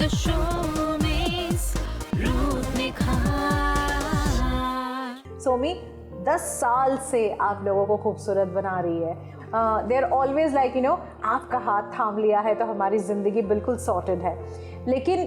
The Showbiz रूप निखार। सोमी 10 साल से आप लोगों को खूबसूरत बना रही है। दे आर ऑलवेज लाइक आपका हाथ थाम लिया है तो हमारी ज़िंदगी बिल्कुल सॉर्टेड है। लेकिन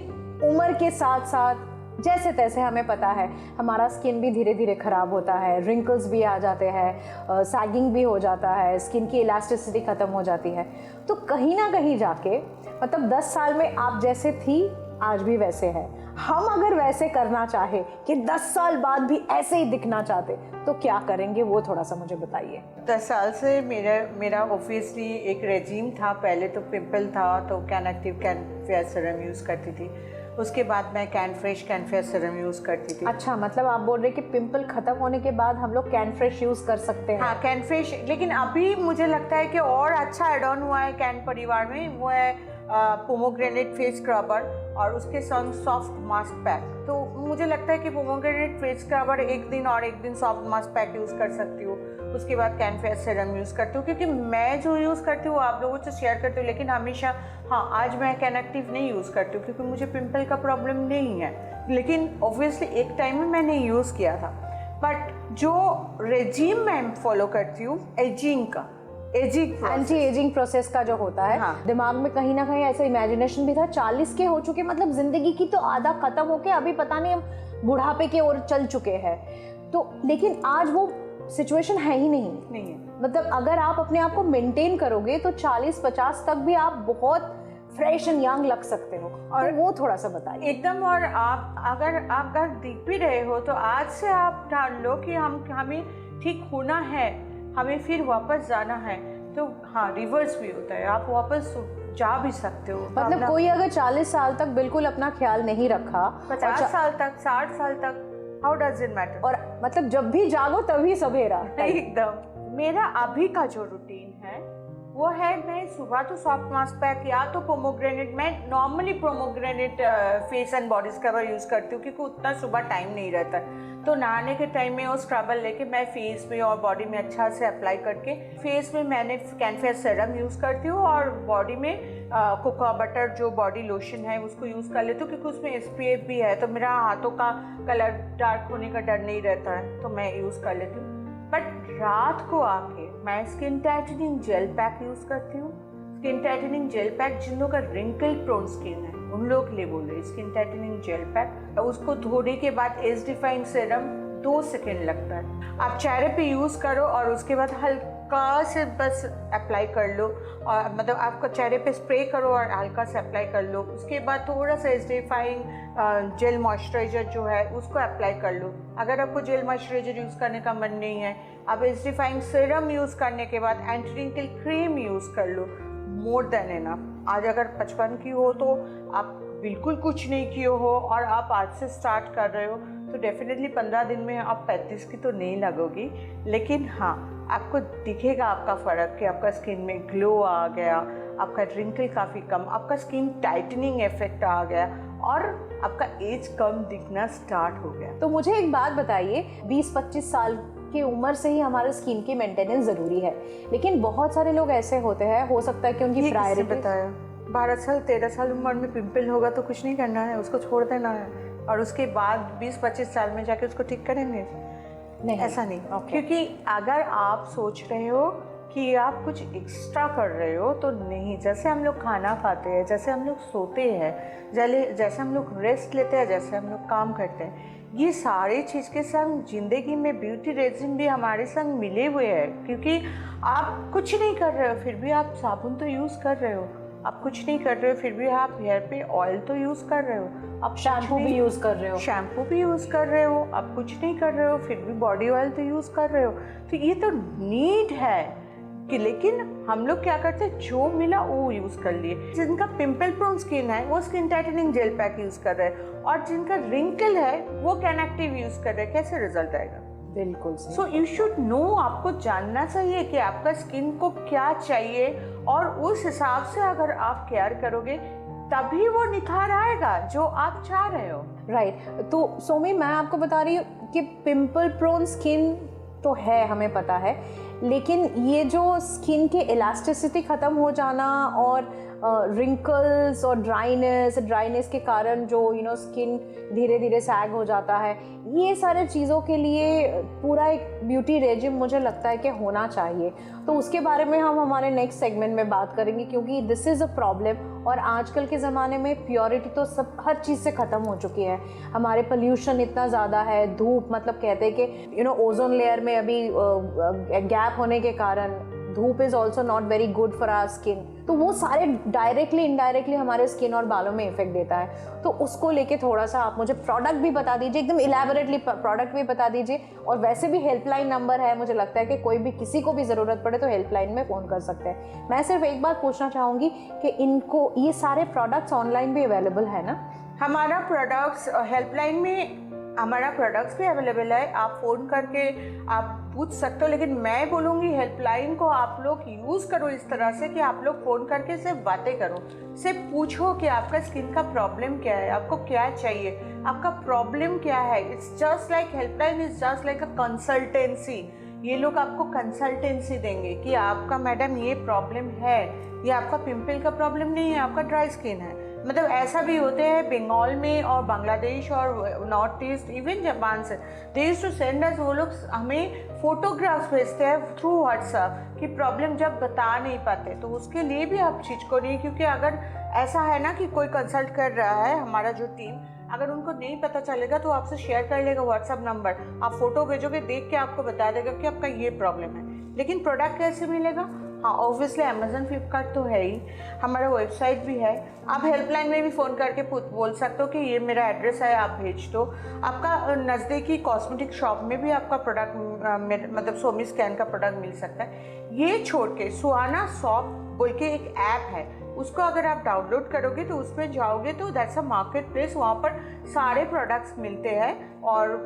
उम्र के साथ साथ जैसे तैसे हमें पता है हमारा स्किन भी धीरे धीरे ख़राब होता है, रिंकल्स भी आ जाते हैं, सैगिंग भी हो जाता है, स्किन की इलास्टिसिटी ख़त्म हो जाती है। तो कहीं ना कहीं जाके मतलब 10 साल में आप जैसे थी आज भी वैसे है। हम अगर वैसे करना चाहे कि 10 साल बाद भी ऐसे ही दिखना चाहते तो क्या करेंगे, वो थोड़ा सा मुझे बताइए। 10 साल से मेरा ऑब्वियसली एक रेजीम था। पहले तो पिंपल था तो can active can fair serum use करती थी। उसके बाद मैं can fresh can fair serum use करती थी। अच्छा, मतलब आप बोल रहे कि पिंपल खत्म होने के बाद हम लोग कैन फ्रेश यूज़ कर सकते हैं? हाँ, कैन फ्रेश। लेकिन अभी मुझे लगता है कि और अच्छा एड ऑन हुआ है कैन परिवार में, वो है पोमोग्रेनेट फेस स्क्रबर और उसके संग सॉफ्ट मास्क पैक। तो मुझे लगता है कि पोमोग्रेनेट फेस स्क्रबर एक दिन और एक दिन सॉफ्ट मास्क पैक यूज़ कर सकती हूँ। उसके बाद कैन फेयर सीरम यूज़ करती हूँ, क्योंकि मैं जो यूज़ करती हूँ आप लोगों से शेयर करती हूँ। लेकिन हमेशा आज मैं कैन एक्टिव नहीं यूज़ करती हूँ क्योंकि मुझे पिंपल का प्रॉब्लम नहीं है। लेकिन ऑब्वियसली एक टाइम में मैंने यूज़ किया था। बट जो रेजीम मैं फॉलो करती हूँ एंटी एजिंग प्रोसेस का जो होता है, हाँ। दिमाग में कहीं ना कहीं ऐसा इमेजिनेशन भी था 40 के हो चुके, मतलब जिंदगी की तो आधा खत्म होके अभी पता नहीं हम बुढ़ापे की ओर चल चुके हैं। तो लेकिन आज वो सिचुएशन है ही नहीं है। मतलब अगर आप अपने आप को मेंटेन करोगे तो 40-50 तक भी आप बहुत फ्रेश एंड यंग लग सकते हो। और वो थोड़ा सा बताइए एकदम। और आप अगर दिख भी रहे हो तो आज से आप ठान लो कि हमें ठीक होना है, हमें फिर वापस जाना है। तो हाँ, रिवर्स भी होता है, आप वापस जा भी सकते हो। मतलब कोई अगर 40 साल तक बिल्कुल अपना ख्याल नहीं रखा, 50 साल तक, 60 साल तक, हाउ डज इट मैटर? और मतलब जब भी जागो तभी सवेरा। एकदम। मेरा अभी का जो रूटीन है वो है, मैं सुबह तो सॉफ्ट मास्क पैक या तो पोमोग्रेनेट, मैं normally pomegranate face and body scrubber use करती हूँ क्योंकि उतना सुबह टाइम नहीं रहता। तो नहाने के टाइम में वो स्क्रबर लेके मैं फेस में और बॉडी में अच्छा से अप्लाई करके, फेस में मैंने कैन फेयर सीरम यूज़ करती हूँ और बॉडी में कोकोआ बटर जो बॉडी लोशन है उसको यूज़ कर लेती हूँ क्योंकि उसमें SPF भी है। तो मेरा हाथों का कलर डार्क होने का डर नहीं रहता है, तो मैं यूज़ कर लेती हूँ। बट रात को आके मैं skin tightening gel pack use करती हूँ। स्किन टाइटनिंग जेल पैक जिन लोगों का रिंकल प्रोन स्किन है उन लोग के लिए बोल रही, स्किन टाइटनिंग जेल पैक। उसको धोने के बाद एज डिफाइंग सीरम 2 सेकेंड लगता है, आप चेहरे पे यूज़ करो और उसके बाद हल्का से बस अप्लाई कर लो। और मतलब आपका चेहरे पे स्प्रे करो और हल्का से अप्लाई कर लो। उसके बाद थोड़ा सा एज डिफाइंग जेल मॉइस्चराइजर जो है उसको अप्लाई कर लो। अगर आपको जेल मॉइस्चराइजर यूज़ करने का मन नहीं है, आप एज डिफाइंग सीरम यूज़ करने के बाद एंटी रिंकल क्रीम यूज़ कर लो। More than enough. आज अगर 55 की हो तो आप बिल्कुल कुछ नहीं किए हो और आप आज से स्टार्ट कर रहे हो तो डेफिनेटली 15 दिन में आप 35 की तो नहीं लगोगी। लेकिन हाँ, आपको दिखेगा आपका फ़र्क कि आपका स्किन में ग्लो आ गया, आपका रिंकल काफ़ी कम, आपका स्किन टाइटनिंग इफेक्ट आ गया और आपका एज कम दिखना स्टार्ट हो गया। तो मुझे एक बात बताइए, 20-25 साल की उम्र से ही हमारे स्किन की मेंटेनेंस ज़रूरी है, लेकिन बहुत सारे लोग ऐसे होते हैं, हो सकता है कि उनकी प्रायोरिटी बताया 12 साल 13 साल उम्र में पिंपल होगा तो कुछ नहीं करना है, उसको छोड़ देना है और उसके बाद 20-25 साल में जाके उसको ठीक करेंगे। नहीं, ऐसा नहीं। क्योंकि अगर आप सोच रहे हो कि आप कुछ एक्स्ट्रा कर रहे हो तो नहीं। जैसे हम लोग खाना खाते हैं, जैसे हम लोग सोते हैं, जैसे हम लोग रेस्ट लेते हैं, जैसे हम लोग काम करते हैं, ये सारी चीज़ के संग ज़िंदगी में ब्यूटी रेजिम भी हमारे संग मिले हुए हैं। क्योंकि आप कुछ नहीं कर रहे हो फिर भी आप साबुन तो यूज़ कर रहे हो, आप कुछ नहीं कर रहे हो फिर भी आप हेयर पे ऑयल तो यूज़ कर रहे हो, आप शैम्पू भी यूज़ कर रहे हो, शैम्पू भी यूज़ कर रहे हो, आप कुछ नहीं कर रहे हो फिर भी बॉडी ऑयल तो यूज़ कर रहे हो। तो ये तो नीड है कि, लेकिन हम लोग क्या करते हैं, जो मिला वो यूज़ कर लिए। जिनका पिंपल प्रोन स्किन है वो skin tightening gel pack use कर रहे हैं और जिनका रिंकल है वो कैन एक्टिव यूज़ कर रहे हैं। कैसे रिजल्ट आएगा? बिल्कुल। सो यू शुड नो, आपको जानना चाहिए कि आपका स्किन को क्या चाहिए और उस हिसाब से अगर आप केयर करोगे तभी वो निखार आएगा जो आप चाह रहे हो। राइट। तो सोमी, मैं आपको बता रही हूँ कि पिंपल प्रोन स्किन तो है, हमें पता है, लेकिन ये जो स्किन के इलास्टिसिटी ख़त्म हो जाना और रिंकल्स और ड्राइनेस के कारण जो स्किन धीरे धीरे सैग हो जाता है, ये सारे चीज़ों के लिए पूरा एक ब्यूटी रेजिम मुझे लगता है कि होना चाहिए। तो उसके बारे में हम हमारे नेक्स्ट सेगमेंट में बात करेंगे, क्योंकि दिस इज़ अ प्रॉब्लम। और आजकल के ज़माने में प्योरिटी तो सब हर चीज़ से ख़त्म हो चुकी है। हमारे पोल्यूशन इतना ज़्यादा है, धूप, मतलब कहते हैं कि ओजोन लेयर में अभी गैप होने के कारण धूप is also not very good for our skin. तो वो सारे डायरेक्टली इनडायरेक्टली हमारे स्किन और बालों में इफेक्ट देता है। तो उसको लेके थोड़ा सा आप मुझे प्रोडक्ट भी बता दीजिए, एकदम इलेबोरेटली प्रोडक्ट भी बता दीजिए। और वैसे भी हेल्पलाइन नंबर है, मुझे लगता है कि कोई भी किसी को भी ज़रूरत पड़े तो हेल्पलाइन में फ़ोन कर सकते हैं। मैं सिर्फ एक बात पूछना चाहूँगी कि इनको ये सारे प्रोडक्ट्स ऑनलाइन भी अवेलेबल है ना? हमारा प्रोडक्ट्स हेल्पलाइन में हमारा प्रोडक्ट्स भी अवेलेबल है, आप फ़ोन करके आप पूछ सकते हो। लेकिन मैं बोलूँगी हेल्पलाइन को आप लोग यूज़ करो इस तरह से कि आप लोग फ़ोन करके सिर्फ बातें करो, सिर्फ पूछो कि आपका स्किन का प्रॉब्लम क्या है, आपको क्या चाहिए, आपका प्रॉब्लम क्या है। It's just like helpline is just like a consultancy. ये लोग आपको कंसल्टेंसी देंगे कि आपका मैडम ये प्रॉब्लम है, ये आपका पिंपल का प्रॉब्लम नहीं है, आपका ड्राई स्किन है। मतलब ऐसा भी होते हैं बंगाल में और बांग्लादेश और नॉर्थ ईस्ट, इवन जापान से they used to send us, वो लोग हमें फोटोग्राफ्स भेजते हैं थ्रू व्हाट्सएप कि प्रॉब्लम जब बता नहीं पाते। तो उसके लिए भी आप झिझको नहीं, क्योंकि अगर ऐसा है ना कि कोई कंसल्ट कर रहा है हमारा जो टीम, अगर उनको नहीं पता चलेगा तो आपसे शेयर कर लेगा व्हाट्सएप नंबर, आप फोटो भेजोगे, देख के आपको बता देगा कि आपका ये प्रॉब्लम है। लेकिन प्रोडक्ट कैसे मिलेगा? हाँ, ऑब्वियसली अमेजन, फ्लिपकार्ट तो है ही, हमारा वेबसाइट भी है। आप हेल्पलाइन में भी फ़ोन करके बोल सकते हो कि ये मेरा एड्रेस है, आप भेज दो। आपका नज़दीकी कॉस्मेटिक शॉप में भी आपका प्रोडक्ट मतलब सोमी स्कैन का प्रोडक्ट मिल सकता है। ये छोड़ के सुहाना शॉप बोल के एक ऐप है, उसको अगर आप डाउनलोड करोगे तो उसमें जाओगे तो दैट्स अ मार्केट प्लेस, वहाँ पर सारे प्रोडक्ट्स मिलते हैं और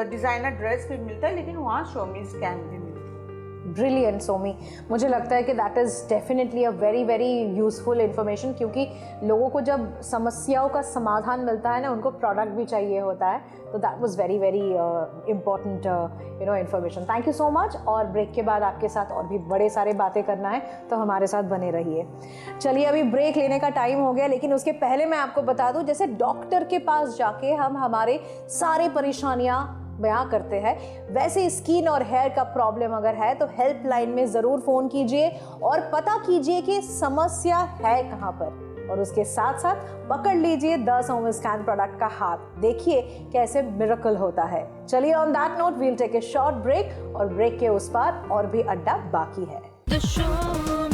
डिज़ाइनर ड्रेस भी मिलता है, लेकिन वहाँ सोमी स्कैन भी मिलता है। ब्रिलियंट सोमी, मुझे लगता है कि that is definitely a very very useful information, क्योंकि लोगों को जब समस्याओं का समाधान मिलता है ना, उनको प्रोडक्ट भी चाहिए होता है। तो that was very very important information. Thank you so much. और ब्रेक के बाद आपके साथ और भी बड़े सारे बातें करना है, तो हमारे साथ बने रहिए। चलिए, अभी ब्रेक लेने का टाइम हो गया, लेकिन उसके पहले मैं आपको बता दूं, जैसे डॉक्टर के पास जाके हम हमारे सारे परेशानियाँ बयां करते हैं, वैसे स्किन और हेयर का प्रॉब्लम अगर है तो हेल्पलाइन में ज़रूर फ़ोन कीजिए और पता कीजिए कि समस्या है कहाँ पर। और उसके साथ साथ पकड़ लीजिए द सोमी स्कैन प्रोडक्ट का हाथ, देखिए कैसे मिरेकल होता है। चलिए, on that note we'll take a short break, और ब्रेक के उस पार और भी अड्डा बाकी है। The show